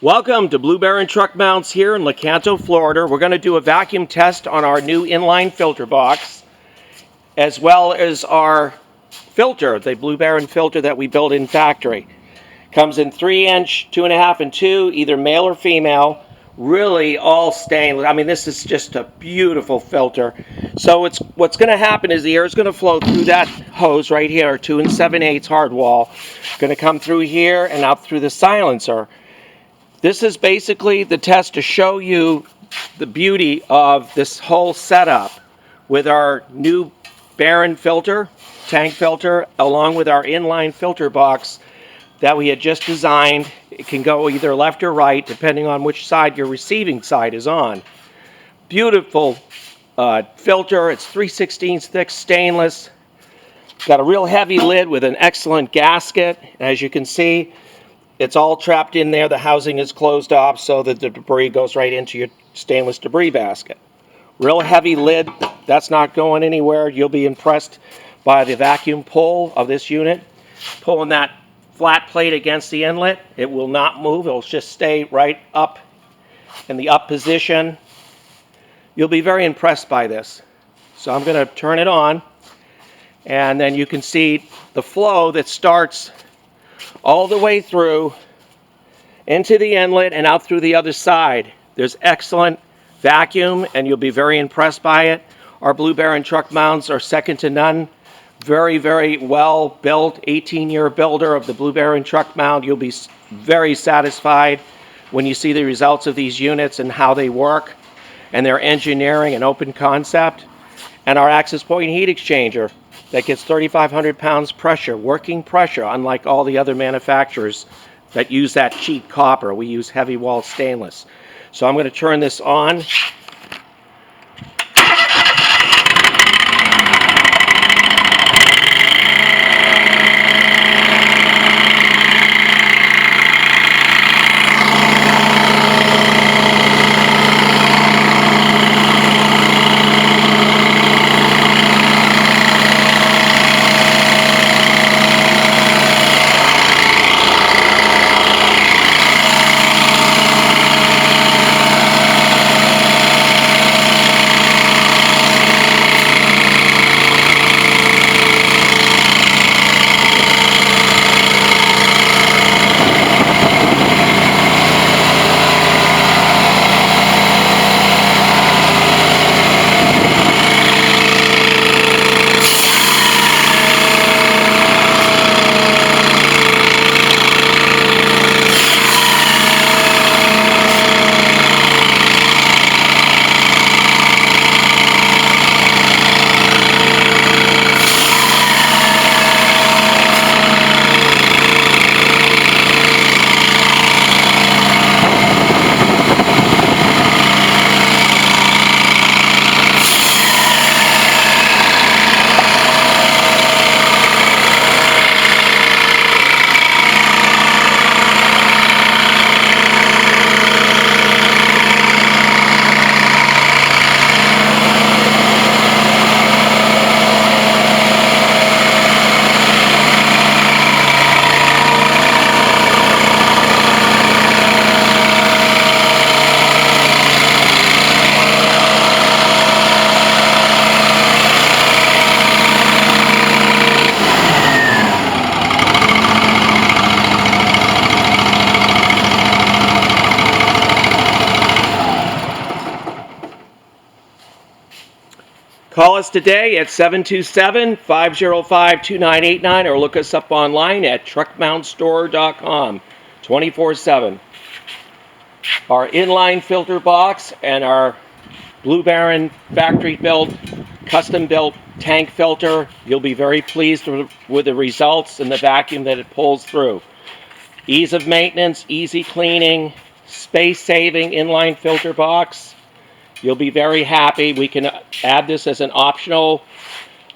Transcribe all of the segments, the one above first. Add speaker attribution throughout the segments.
Speaker 1: Welcome to Blue Baron Truck Mounts here in Lecanto, Florida. We're going to do a vacuum test on our new inline filter box, as well as our filter, the Blue Baron filter that we built in factory. Comes in 3-inch, 2.5, and 2, either male or female. Really all stainless. I mean, this is just a beautiful filter. So what's going to happen is the air is going to flow through that hose right here, 2 7/8 hard wall. Going to come through here and out through the silencer. This is basically the test to show you the beauty of this whole setup with our new Baron filter, tank filter, along with our inline filter box that we had just designed. It can go either left or right depending on which side your receiving side is on. Beautiful filter. It's 3/16 thick stainless. Got a real heavy lid with an excellent gasket. As you can see, it's all trapped in there. The housing is closed off so that the debris goes right into your stainless debris basket. Real heavy lid. That's not going anywhere. You'll be impressed by the vacuum pull of this unit. Pulling that flat plate against the inlet, it will not move. It'll just stay right up in the up position. You'll be very impressed by this. So I'm going to turn it on, and then you can see the flow that starts all the way through into the inlet and out through the other side. There's excellent vacuum, and you'll be very impressed by it. Our Blue Baron truck mounts are second to none. Very, very well built, 18-year builder of the Blue Baron truck mount. You'll be very satisfied when you see the results of these units and how they work, and their engineering and open concept. And our access point heat exchanger that gets 3,500 pounds pressure, working pressure, unlike all the other manufacturers that use that cheap copper. We use heavy wall stainless. So I'm going to turn this on. Call us today at 727-505-2989 or look us up online at truckmountstore.com 24/7. Our inline filter box and our Blue Baron factory-built, custom-built tank filter. You'll be very pleased with the results and the vacuum that it pulls through. Ease of maintenance, easy cleaning, space-saving inline filter box. You'll be very happy. We can add this as an optional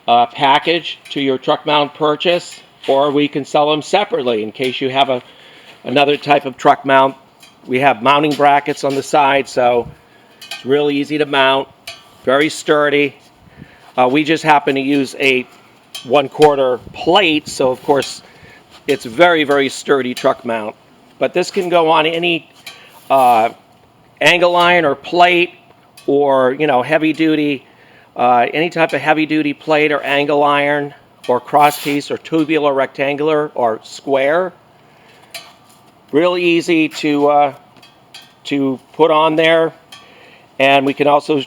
Speaker 1: package to your truck mount purchase, or we can sell them separately in case you have another type of truck mount. We have mounting brackets on the side, so it's really easy to mount, very sturdy. We just happen to use a 1/4 plate, so of course it's very, very sturdy truck mount. But this can go on any angle iron or plate, or heavy duty, any type of heavy duty plate or angle iron or cross piece or tubular, rectangular or square. Really easy to put on there. And we can also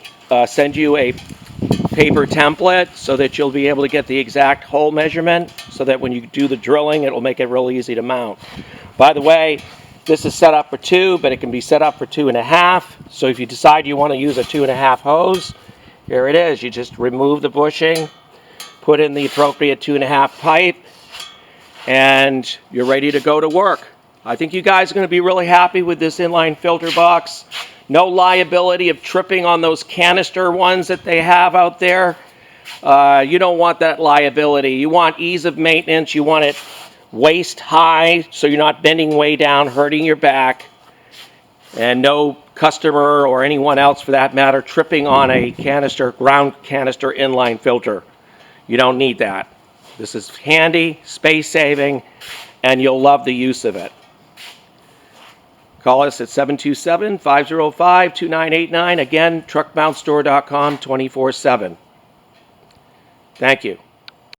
Speaker 1: send you a paper template so that you'll be able to get the exact hole measurement, so that when you do the drilling, it will make it real easy to mount. By the way, this is set up for 2, but it can be set up for 2.5. So if you decide you want to use a 2.5 hose, here it is. You just remove the bushing, put in the appropriate 2.5 pipe, and you're ready to go to work. I think you guys are going to be really happy with this inline filter box. No liability of tripping on those canister ones that they have out there. You don't want that liability. You want ease of maintenance. You want it waist high, so you're not bending way down, hurting your back. And no customer, or anyone else for that matter, tripping on a canister, ground canister inline filter. You don't need that. This is handy, space saving, and you'll love the use of it. Call us at 727-505-2989. Again, truckmountstore.com 24/7. Thank you.